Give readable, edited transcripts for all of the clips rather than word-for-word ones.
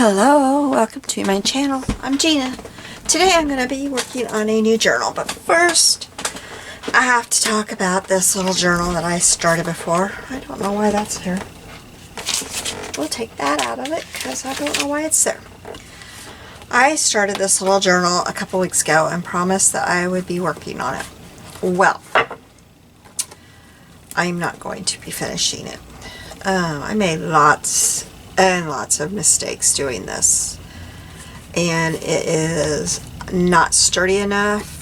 Hello, welcome to my channel. I'm Gina. Today I'm going to be working on a new journal, but first I have to talk about this little journal that I started before. I don't know why that's there. We'll take that out of it because I don't know why it's there. I started this little journal a couple weeks ago and promised that I would be working on it. Well, I'm not going to be finishing it. I made lots and lots of mistakes doing this, and it is not sturdy enough.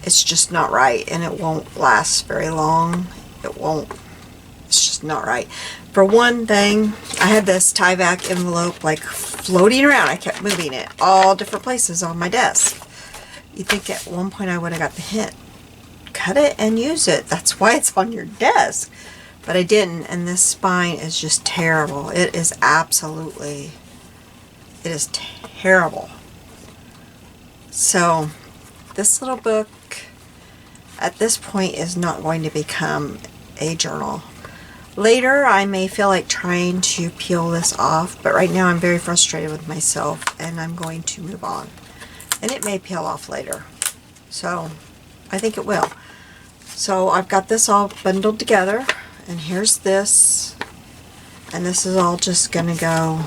It's just not right, and it won't last very long. It's just not right. For one thing, I had this Tyvek envelope like floating around. I kept moving it all different places on my desk. You'd think at one point I would have got the hint. Cut it and use it. That's why it's on your desk. But I didn't, and this spine is just terrible. It is terrible. So, this little book, at this point, is not going to become a journal. Later, I may feel like trying to peel this off, but right now I'm very frustrated with myself, and I'm going to move on. And it may peel off later. So, I think it will. So, I've got this all bundled together. And here's this, and this is all just going to go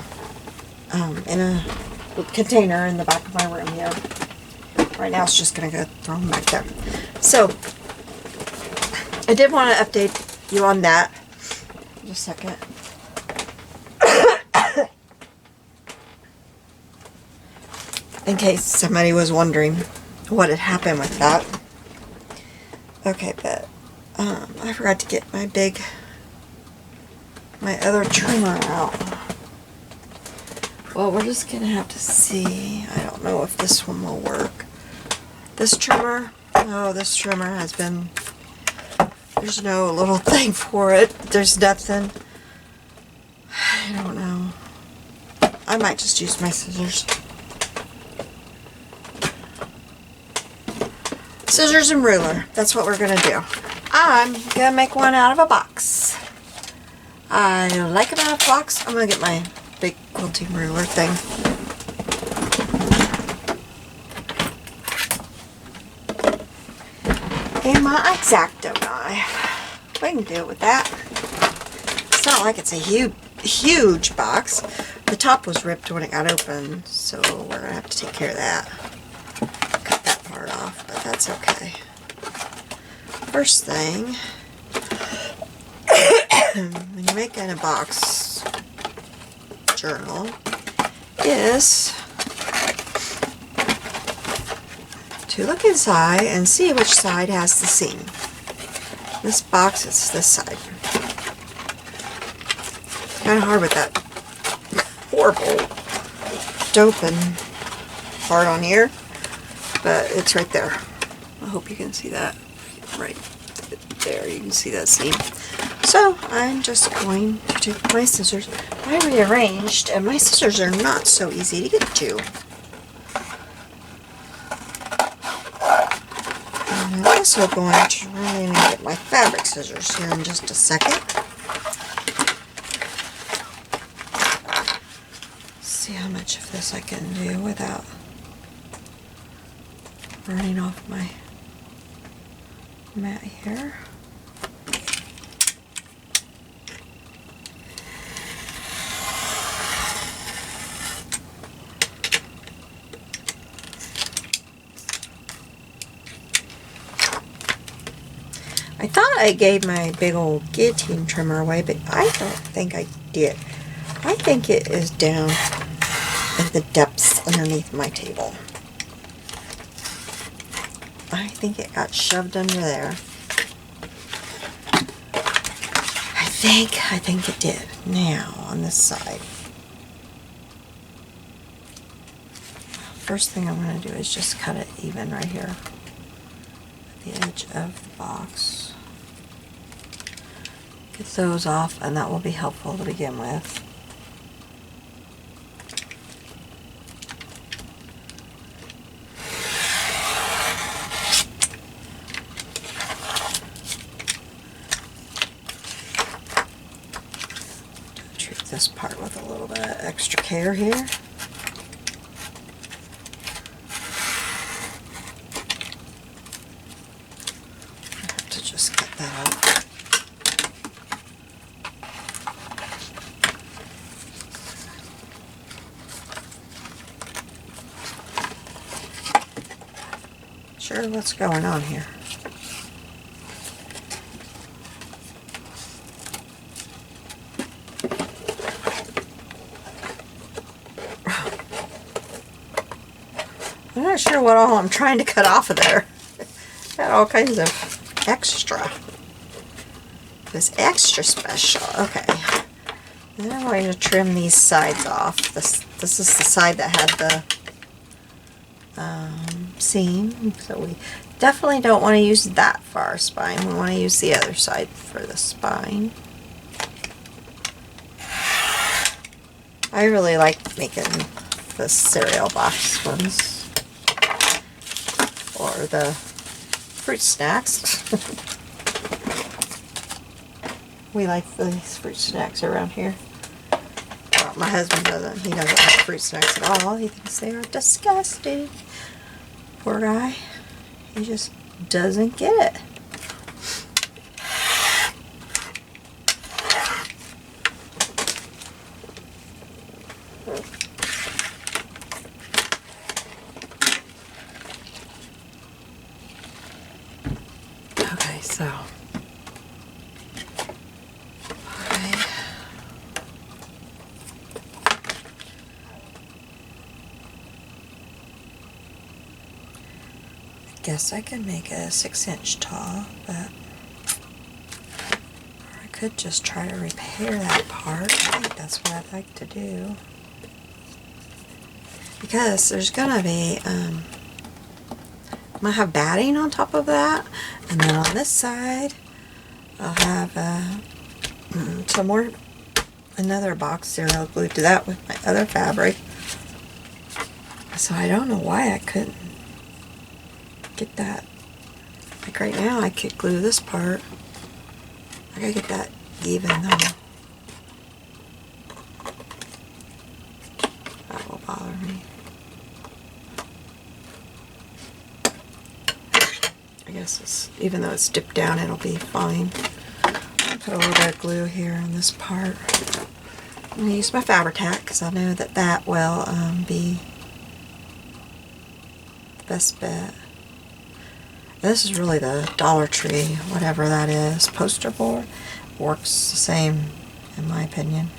in a container in the back of my room here. Right now it's just going to go thrown back there. So, I did want to update you on that. Just a second. In case somebody was wondering what had happened with that. Okay, but I forgot to get my other trimmer out. Well, we're just gonna have to see. I don't know if this one will work. This trimmer, this trimmer has been, there's no little thing for it. There's nothing. I don't know. I might just use my scissors. Scissors and ruler. That's what we're gonna do. I'm going to make one out of a box. I like them out of a box. I'm going to get my big quilting ruler thing. And my X-Acto knife. We can do it with that. It's not like it's a huge box. The top was ripped when it got open, so we're going to have to take care of that. Cut that part off, but that's okay. First thing, when you're making a box journal, is to look inside and see which side has the seam. This box is this side. Kind of hard with that horrible open part on here, but it's right there. I hope you can see that. Right there, you can see that seam. So I'm just going to take my scissors. I rearranged, and my scissors are not so easy to get to. And I'm also going to run in and get my fabric scissors here in just a second. See how much of this I can do without burning off my mat here. I thought I gave my big old guillotine trimmer away, but I don't think I did. I think it is down in the depths underneath my table. I think it got shoved under there. I think it did. Now, on this side. First thing I'm going to do is just cut it even right here at the edge of the box. Get those off, and that will be helpful to begin with. this part with a little bit of extra care here. I have to just cut that out. Sure, what's going on here? I'm not sure what all I'm trying to cut off of there. Got all kinds of extra. It's extra special. Okay. Then I'm going to trim these sides off. This is the side that had the seam. So we definitely don't want to use that for our spine. We want to use the other side for the spine. I really like making the cereal box ones. Or the fruit snacks. We like these fruit snacks around here. Well, my husband doesn't. He doesn't like fruit snacks at all. He thinks they are disgusting. Poor guy. He just doesn't get it. Okay, so guess I could make it a 6-inch tall, but I could just try to repair that part. I think that's what I'd like to do. Because there's gonna be, I'm gonna have batting on top of that, and then on this side, I'll have some more, another box cereal glued to that with my other fabric. So I don't know why I couldn't get that. Like right now I could glue this part. I gotta get that even though. That will bother me. I guess it's, even though it's dipped down, it'll be fine. I'll put a little bit of glue here on this part. I'm gonna use my Fabri-Tac because I know that that will be the best bet. This is really the Dollar Tree, whatever that is, poster board. Works the same, in my opinion.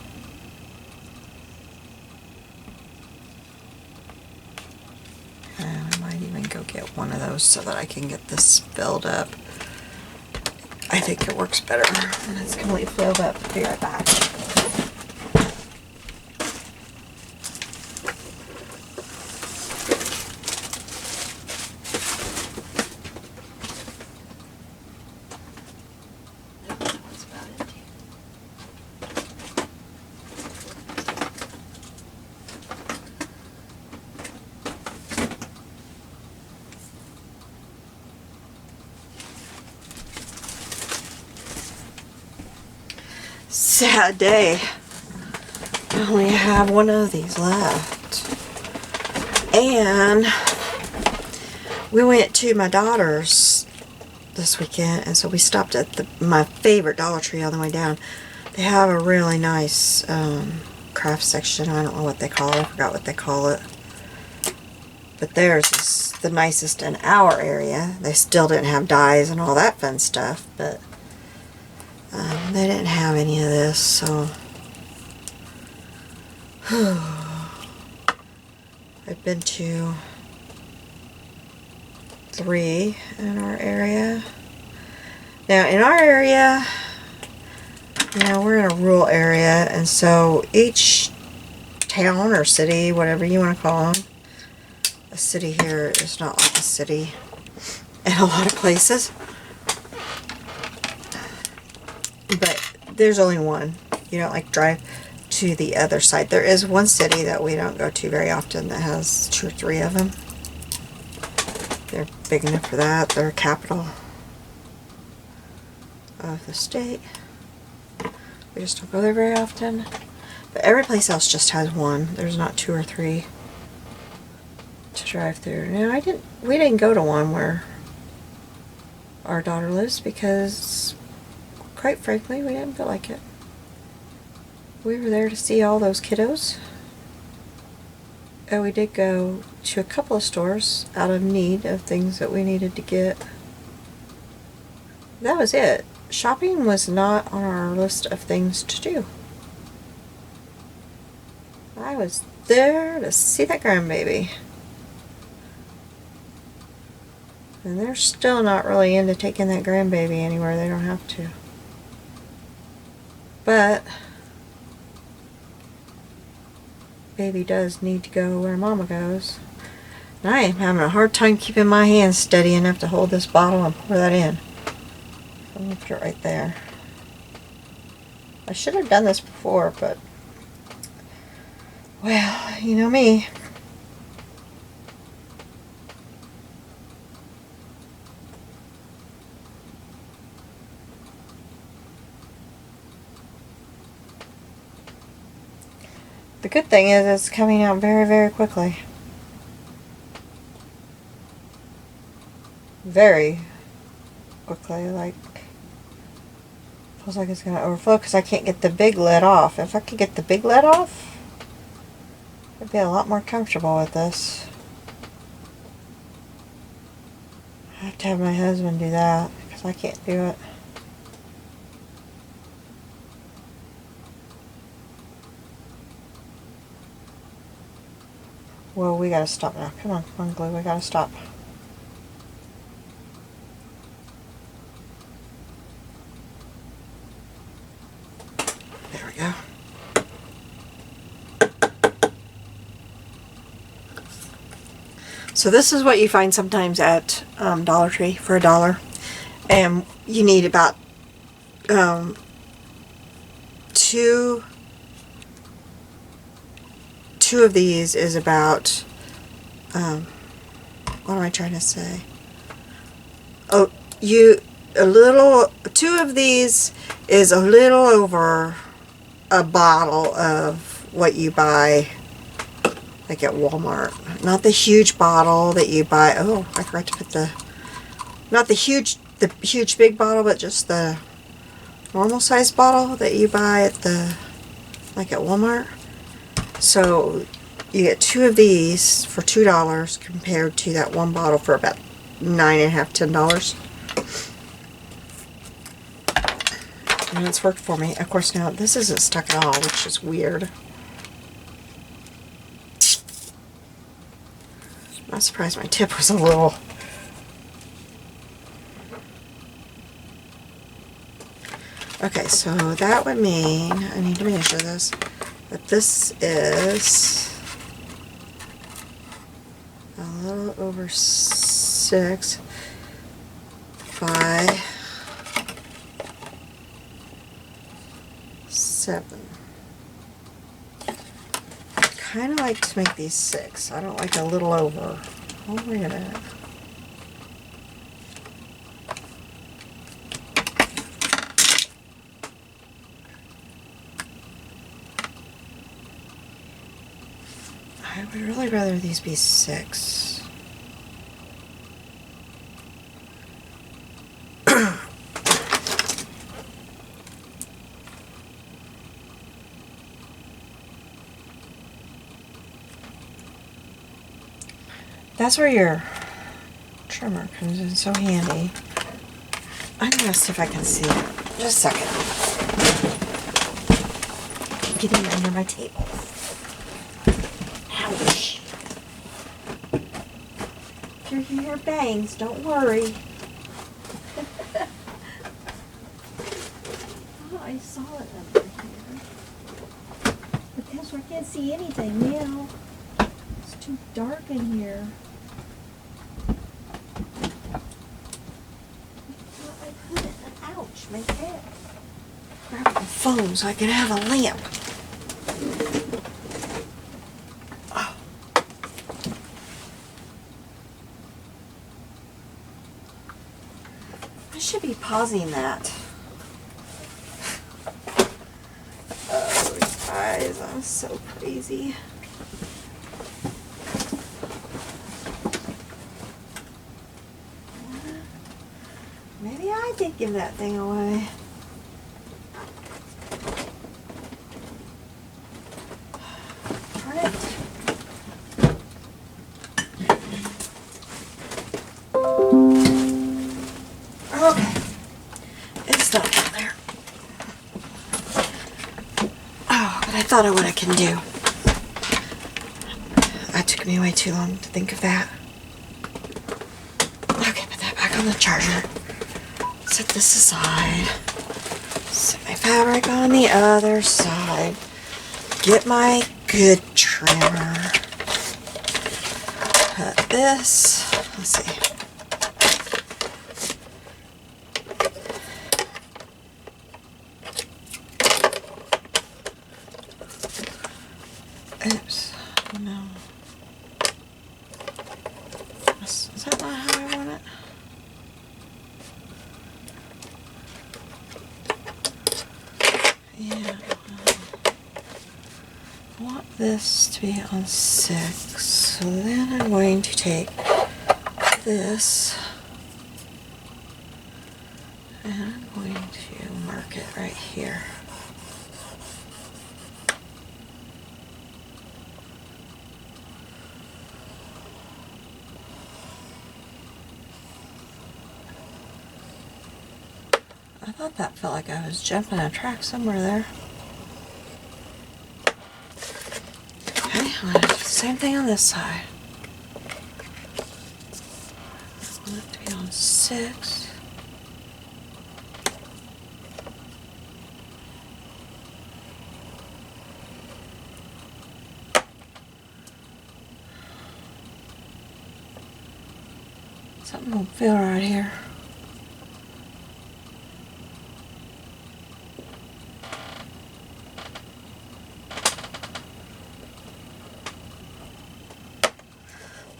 And I might even go get one of those so that I can get this filled up. I think it works better when it's completely filled up. Be right back. Sad day. I only have one of these left. And we went to my daughter's this weekend, and so we stopped at my favorite Dollar Tree on the way down. They have a really nice craft section. I don't know what they call it. I forgot what they call it. But theirs is the nicest in our area. They still didn't have dyes and all that fun stuff, but they didn't have any of this, so I've been to 3 in our area. Now in our area, you know, we're in a rural area, and so each town or city, whatever you want to call them, a city here is not like a city in a lot of places. But there's only one. You don't like drive to the other side. There is one city that we don't go to very often that has 2 or 3 of them. They're big enough for that. They're a capital of the state. We just don't go there very often. But every place else just has one. There's not 2 or 3 to drive through. Now we didn't go to one where our daughter lives because, quite frankly, we didn't feel like it. We were there to see all those kiddos. And we did go to a couple of stores out of need of things that we needed to get. That was it. Shopping was not on our list of things to do. I was there to see that grandbaby. And they're still not really into taking that grandbaby anywhere they don't have to. But baby does need to go where mama goes. And I am having a hard time keeping my hands steady enough to hold this bottle and pour that in. I'm going to put it right there. I should have done this before, but, well, you know me. The good thing is it's coming out very, very quickly. Very quickly, like, feels like it's going to overflow because I can't get the big lid off. If I could get the big lid off, I'd be a lot more comfortable with this. I have to have my husband do that because I can't do it. Whoa, we gotta stop now. Come on, glue, we gotta stop. There we go. So this is what you find sometimes at Dollar Tree for $1. And you need about two of these is about, what am I trying to say? Oh, two of these is a little over a bottle of what you buy, like at Walmart. Not the huge bottle that you buy, oh, I forgot to put not the huge big bottle, but just the normal size bottle that you buy at like at Walmart. So you get 2 of these for $2 compared to that one bottle for about $9.50, $10. And it's worked for me. Of course, now this isn't stuck at all, which is weird. I'm not surprised my tip was a little. Okay, so that would mean I need to measure this. But this is a little over 6 by 7. I kind of like to make these 6. I don't like a little over. Oh, wait a minute. I would really rather these be 6. That's where your trimmer comes in so handy. I'm going to see if I can see it. Just a second. Getting under my table. Ouch. If you hear bangs, don't worry. Oh, I saw it under here. Because I can't see anything now. It's too dark in here. I put it. Ouch, my head. Grab my phone so I can have a lamp. I should be pausing that. Oh, guys, I'm That's so crazy. Maybe I did give that thing away. Darn it. Okay. It's not down there. Oh, but I thought of what I can do. That took me way too long to think of that. Okay, put that back on the charger. Set this aside. Set my fabric on the other side. Get my good trimmer. Cut this. Let's see. Oops. No. Is that not how I want it? Yeah. I want this to be on 6. So then I'm going to take this and I'm going to mark it right here. I thought that felt like I was jumping a track somewhere there. Okay, I'm going to do the same thing on this side. I want it to be on 6. Something don't feel right here.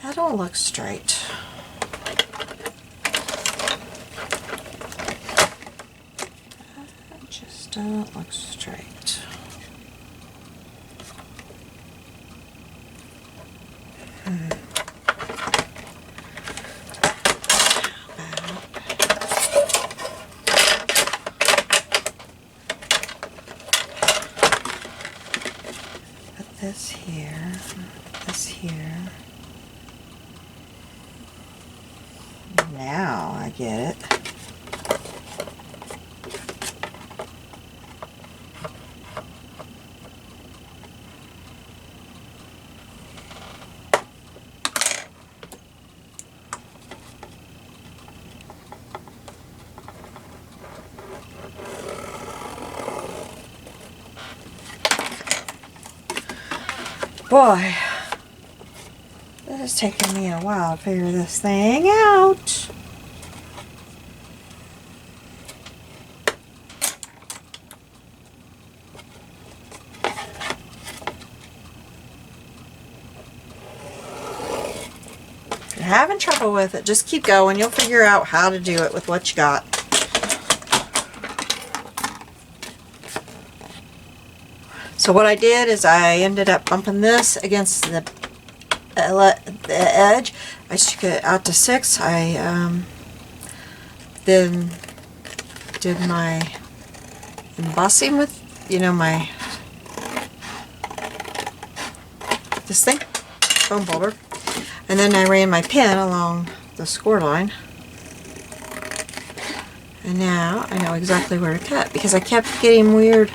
That don't look straight. That just don't look straight. Put this here, this here. Now I get it. Boy, this is taking me a while to figure this thing out. If you're having trouble with it, just keep going. You'll figure out how to do it with what you got. So what I did is I ended up bumping this against the edge. I took it out to 6. I then did my embossing with, you know, my this thing, foam boulder, and then I ran my pen along the score line. And now I know exactly where to cut, because I kept getting weird.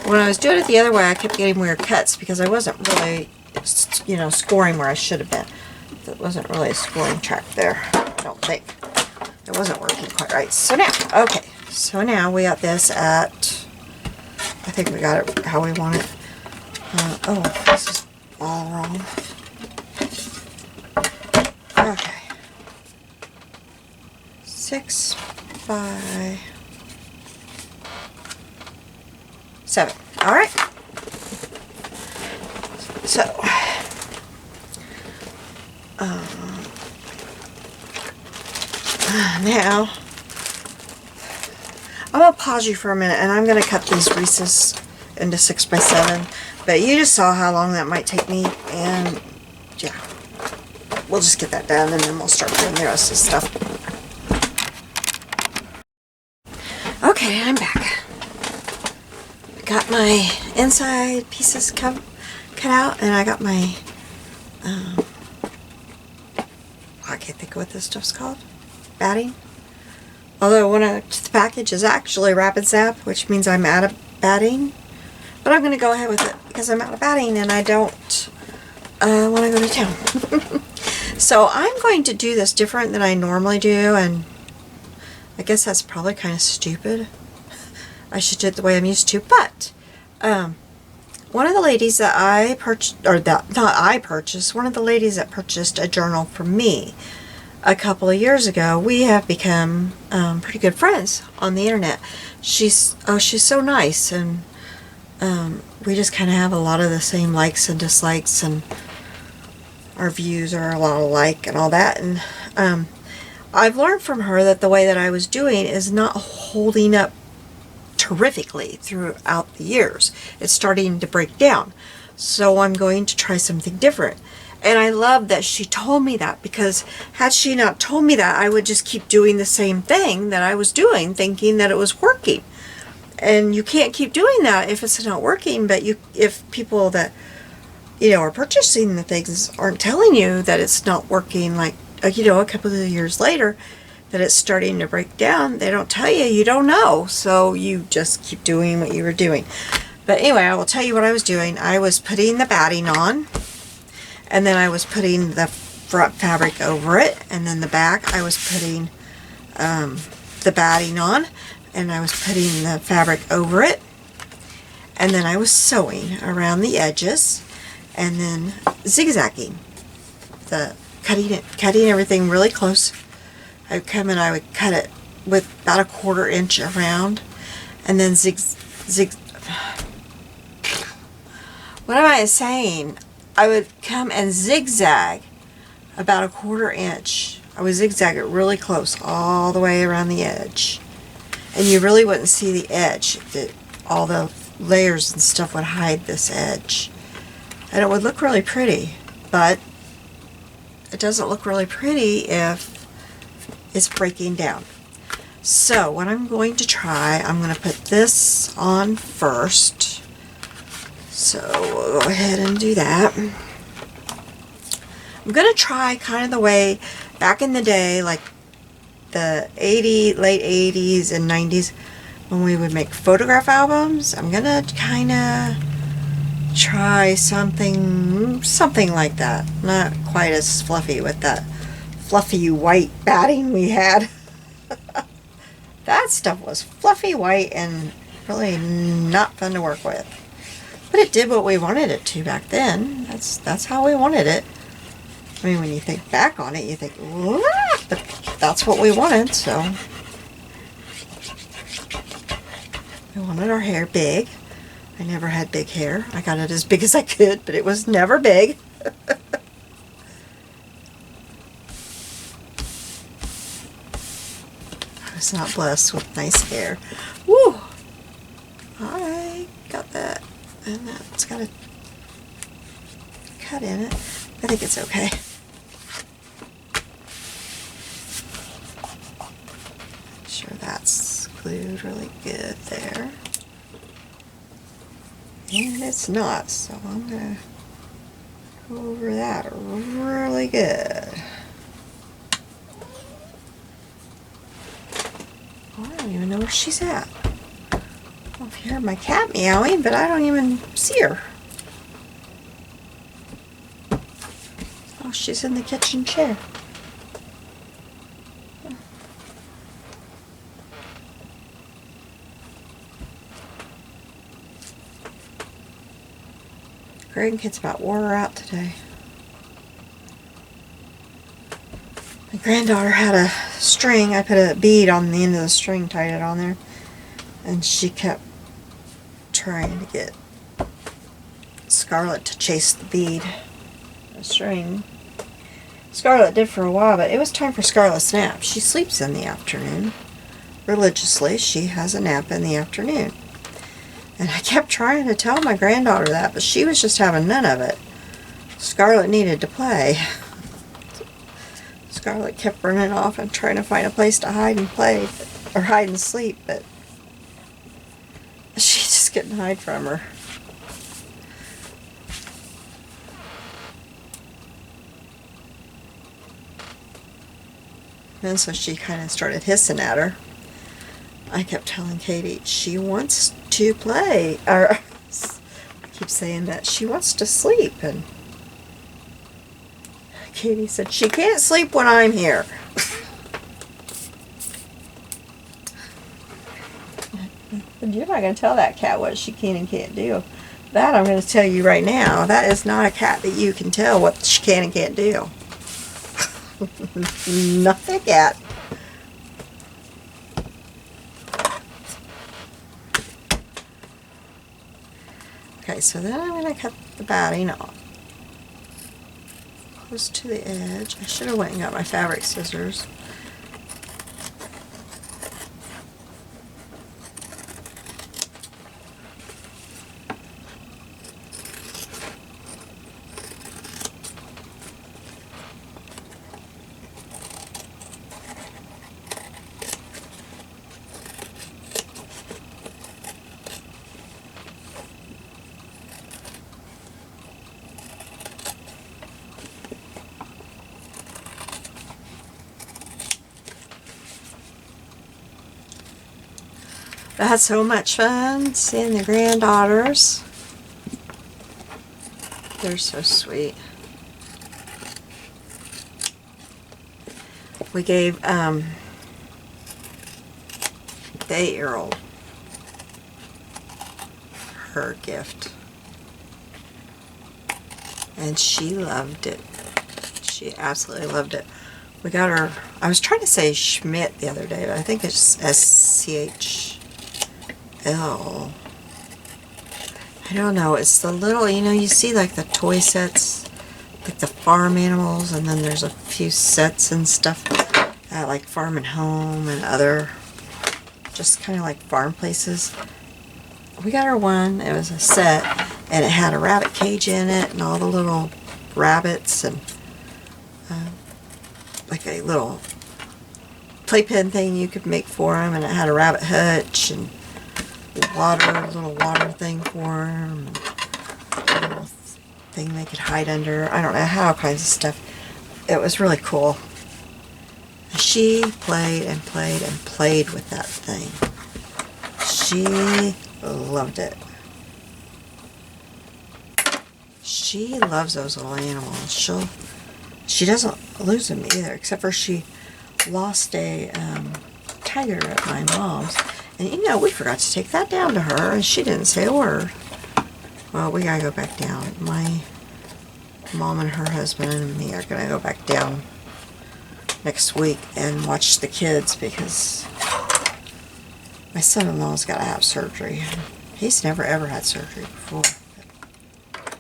When I was doing it the other way, I kept getting weird cuts because I wasn't really, you know, scoring where I should have been. It wasn't really a scoring track there, I don't think. It wasn't working quite right. So now, okay, so now we got this at, I think we got it how we want it. Oh, this is all wrong. Okay. 6 by 7. All right. So, now I'm gonna pause you for a minute, and I'm gonna cut these Reese's into 6x7. But you just saw how long that might take me, and yeah, we'll just get that done and then we'll start doing the rest of the stuff. Okay, I'm back. Got my inside pieces cut out, and I got my, I can't think of what this stuff's called. Batting. Although when I the package is actually Rapid Zap, which means I'm out of batting. But I'm going to go ahead with it because I'm out of batting and I don't want to go to town. So I'm going to do this different than I normally do, and I guess that's probably kind of stupid. I should do it the way I'm used to. But one of the ladies that I purchased, or that not I purchased, one of the ladies that purchased a journal from me a couple of years ago, we have become pretty good friends on the internet. She's so nice, and we just kind of have a lot of the same likes and dislikes, and our views are a lot alike and all that. And I've learned from her that the way that I was doing is not holding up terrifically throughout the years. It's starting to break down. So I'm going to try something different. And I love that she told me that, because had she not told me that, I would just keep doing the same thing that I was doing, thinking that it was working. And you can't keep doing that if it's not working. But if people that, you know, are purchasing the things aren't telling you that it's not working, like, you know, a couple of years later, that it's starting to break down, they don't tell you, you don't know. So you just keep doing what you were doing. But anyway, I will tell you what I was doing. I was putting the batting on, and then I was putting the front fabric over it, and then the back I was putting the batting on, and I was putting the fabric over it, and then I was sewing around the edges, and then zigzagging, cutting everything really close. I would come and I would cut it with about a 1/4 inch around, and then what am I saying? I would come and zigzag about a 1/4 inch. I would zigzag it really close all the way around the edge. And you really wouldn't see the edge. All the layers and stuff would hide this edge. And it would look really pretty, but it doesn't look really pretty if it's breaking down. So what I'm going to try, I'm going to put this on first. So we'll go ahead and do that. I'm going to try kind of the way back in the day, like the late 80s and 90s, when we would make photograph albums. I'm going to kind of try something like that. Not quite as fluffy with that fluffy white batting we had. That stuff was fluffy white and really not fun to work with. But it did what we wanted it to back then. That's how we wanted it. I mean, when you think back on it, you think, what? But that's what we wanted, so. We wanted our hair big. I never had big hair. I got it as big as I could, but it was never big. I was not blessed with nice hair. Woo! I got that. And that's got a cut in it. I think it's okay. Make sure that's glued really good there. And it's not, so I'm going to go over that really good. Oh, I don't even know where she's at. I don't know if you heard my cat meowing, but I don't even see her. Oh, she's in the kitchen chair. Grandkids about wore her out today. My granddaughter had a string. I put a bead on the end of the string, tied it on there, and she kept trying to get Scarlett to chase the bead, the string. Scarlett did for a while, but it was time for Scarlett's nap. She sleeps in the afternoon. Religiously, she has a nap in the afternoon. And I kept trying to tell my granddaughter that, but she was just having none of it. Scarlett needed to play. Scarlett kept running off and trying to find a place to hide and play, or hide and sleep, but she just couldn't hide from her. And so she kind of started hissing at her. I kept telling Katie, she wants to play. Or I keep saying that she wants to sleep. And Katie said, she can't sleep when I'm here. But you're not going to tell that cat what she can and can't do. That I'm going to tell you right now. That is not a cat that you can tell what she can and can't do. Not that cat. Okay, so then I'm going to cut the batting off. Close to the edge. I should have went and got my fabric scissors. I had so much fun seeing the granddaughters. They're so sweet. We gave the 8-year-old her gift. And she loved it. She absolutely loved it. We got her, I was trying to say Schmidt the other day, but I think it's SCH. I don't know, it's the little, you know, you see like the toy sets, like the farm animals, and then there's a few sets and stuff at like Farm and Home and other, just kind of like farm places. We got her one, it was a set, and it had a rabbit cage in it, and all the little rabbits, and like a little playpen thing you could make for them, and it had a rabbit hutch, and little water thing for them, a little thing they could hide under. I don't know, how all kinds of stuff. It was really cool. She played and played and played with that thing. She loved it. She loves those little animals. She doesn't lose them either, except for she lost a tiger at my mom's. And you know, we forgot to take that down to her, and she didn't say a word. Well, we gotta go back down. My mom and her husband and me are gonna go back down next week and watch the kids, because my son-in-law's gotta have surgery. He's never ever had surgery before.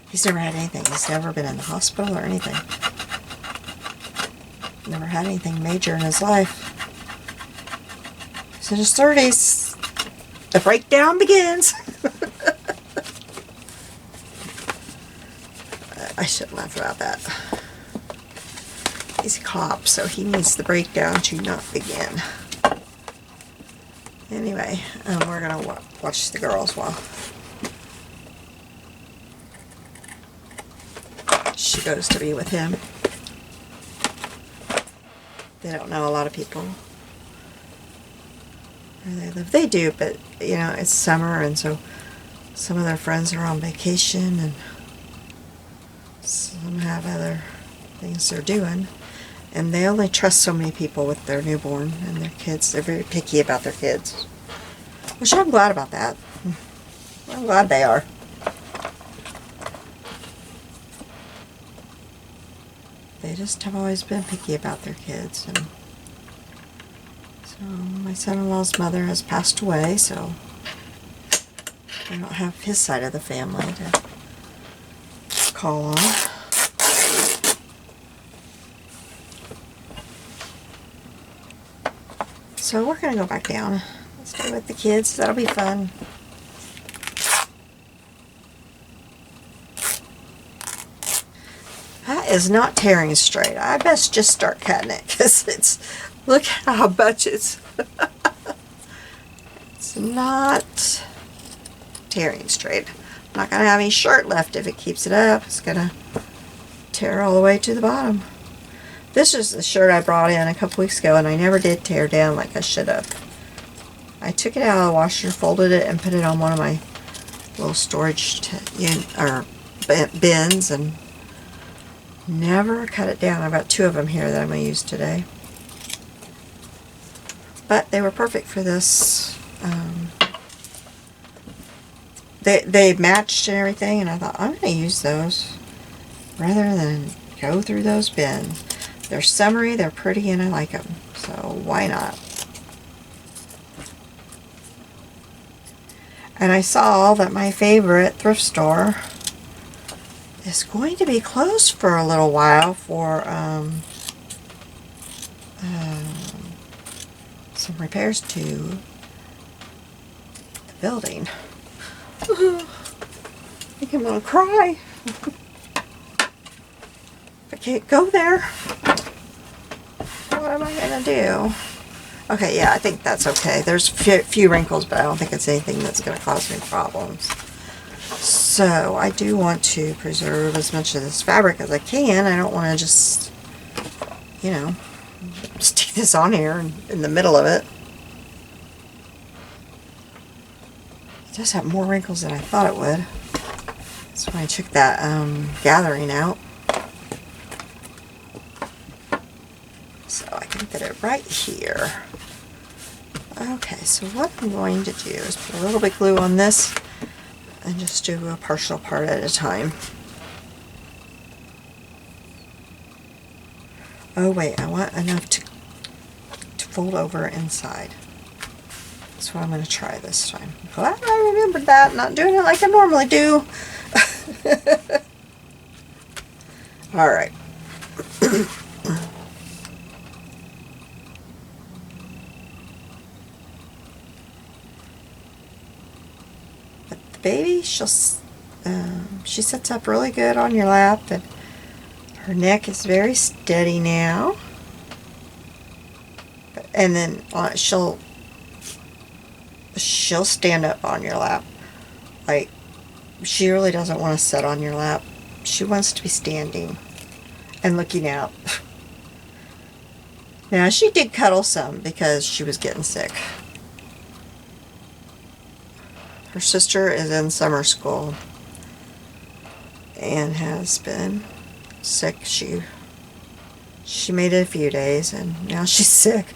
He's never had anything. He's never been in the hospital or anything. Never had anything major in his life. He's in his 30s. The breakdown begins. I shouldn't laugh about that. He's a cop, so he needs the breakdown to not begin. Anyway, we're going to watch the girls while she goes to be with him. They don't know a lot of people where they live. They do, but you know, it's summer, and so some of their friends are on vacation, and some have other things they're doing, and they only trust so many people with their newborn and their kids. They're very picky about their kids, which I'm glad about that. I'm glad they are. They just have always been picky about their kids. And so my son-in-law's mother has passed away, so I don't have his side of the family to call on. So we're going to go back down. Stay with the kids. That'll be fun. That is not tearing straight. I best just start cutting it because look how much it's not tearing straight. I'm not going to have any shirt left if it keeps it up. It's going to tear all the way to the bottom. This is the shirt I brought in a couple weeks ago, and I never did tear down like I should have. I took it out of the washer, folded it, and put it on one of my little storage bins, and never cut it down. I've got 2 of them here that I'm going to use today. But they were perfect for this. They matched and everything, and I thought, I'm going to use those rather than go through those bins. They're summery, they're pretty, and I like them. So why not? And I saw that my favorite thrift store is going to be closed for a little while for some repairs to the building. I think I'm gonna cry. I can't go there. What am I gonna do? Okay, yeah, I think that's okay. There's a few wrinkles, but I don't think it's anything that's gonna cause me problems. So I do want to preserve as much of this fabric as I can. I don't want to just, you know, stick this on here in the middle of it. It does have more wrinkles than I thought it would. That's when I took that gathering out. So I can fit it right here. Okay, so what I'm going to do is put a little bit glue on this and just do a partial part at a time. Oh wait, I want enough to fold over inside. That's what I'm going to try this time. I'm glad I remembered that, not doing it like I normally do. Alright. But the baby, she sits up really good on your lap, and her neck is very steady now. And then she'll stand up on your lap. Like, she really doesn't want to sit on your lap. She wants to be standing and looking out. Now, she did cuddle some because she was getting sick. Her sister is in summer school and has been sick. She made it a few days, and now she's sick.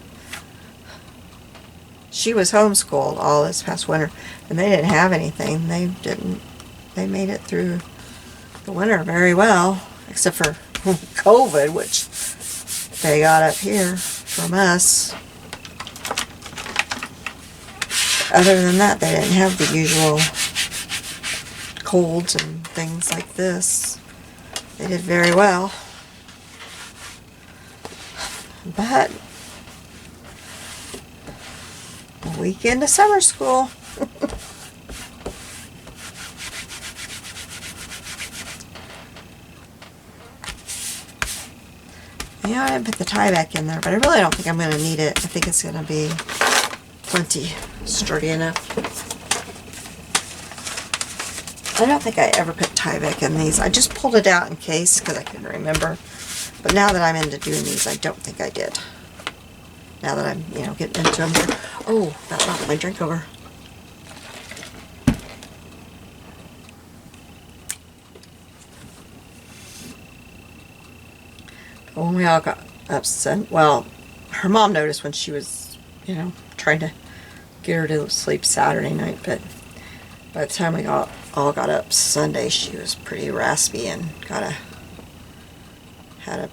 She was homeschooled all this past winter, and they didn't have anything. They made it through the winter very well, except for COVID, which they got up here from us. Other than that, they didn't have the usual colds and things like this. They did very well. But a week into summer school. Yeah, I didn't put the tie back in there, but I really don't think I'm going to need it. I think it's going to be plenty sturdy enough. I don't think I ever put tie back in these. I just pulled it out in case because I couldn't remember. But now that I'm into doing these, I don't think I did. Now that I'm, getting into them. Oh, that knocked my drink over. But when we all got upset, well, her mom noticed when she was, trying to get her to sleep Saturday night, but by the time we all got up Sunday, she was pretty raspy and had a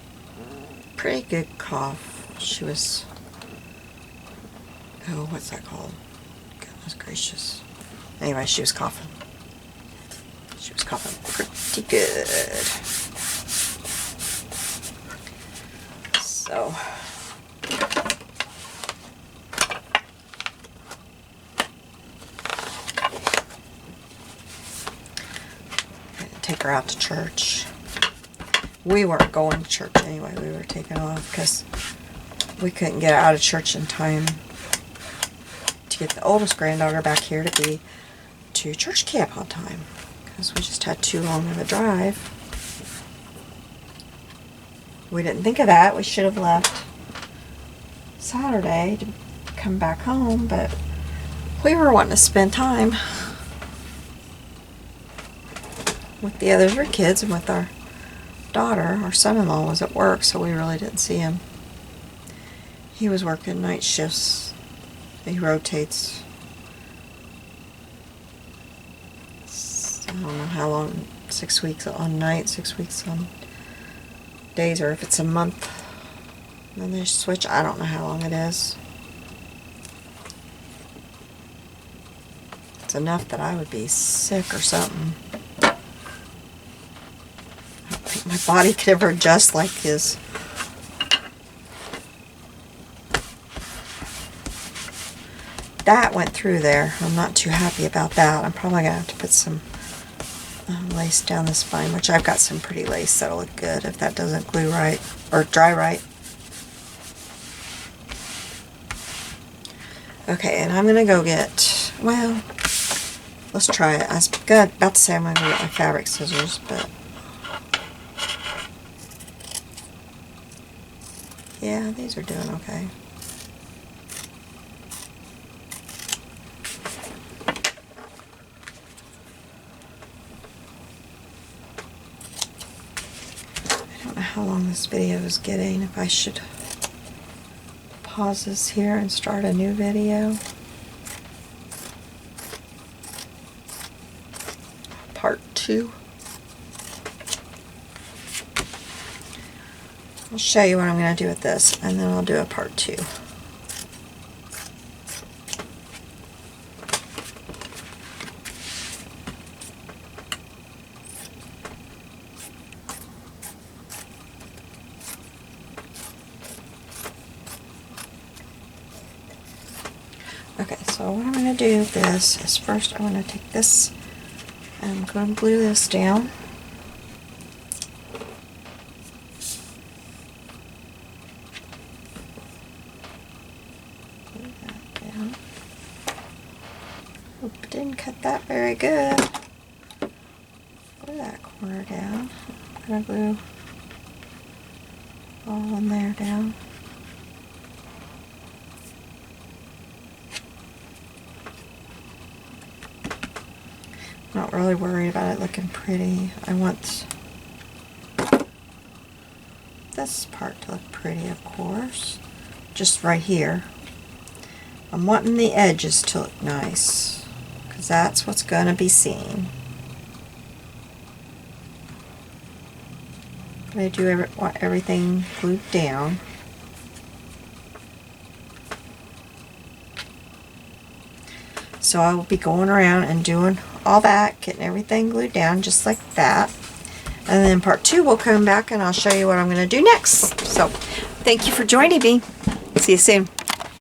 pretty good cough. She was, what's that called? Goodness gracious. Anyway, she was coughing. She was coughing pretty good. So, take her out to church. we weren't going to church anyway. We were taking off because we couldn't get out of church in time to get the oldest granddaughter back here to church camp on time, because we just had too long of a drive. We didn't think of that. We should have left Saturday to come back home, but we were wanting to spend time with the other 3 kids and with our daughter. Our son-in-law was at work, so we really didn't see him. He was working night shifts. He rotates. I don't know how long, 6 weeks on night, 6 weeks on days, or if it's a month. Then they switch. I don't know how long it is. It's enough that I would be sick or something. I don't think my body could ever adjust like his. That went through there. I'm not too happy about that. I'm probably going to have to put some lace down the spine, which I've got some pretty lace that'll look good if that doesn't glue right or dry right. Okay, and I'm going to go get, well, let's try it. I was about to say I'm going to go get my fabric scissors, but yeah, these are doing okay. I don't know how long this video is getting, if I should pause this here and start a new video. Part 2. I'll show you what I'm going to do with this, and then I'll do a part 2. Okay, so what I'm going to do with this is first I'm going to take this and I'm going to glue this down. Glue that down. Hope it didn't cut that very good. Glue that corner down. I'm going to glue all in there down. I'm not really worried about it looking pretty. I want this part to look pretty, of course. Just right here. I'm wanting the edges to look nice, because that's what's going to be seen. I want everything glued down. So I will be going around and doing all that, getting everything glued down just like that. And then part 2 will come back and I'll show you what I'm going to do next. So thank you for joining me. See you soon.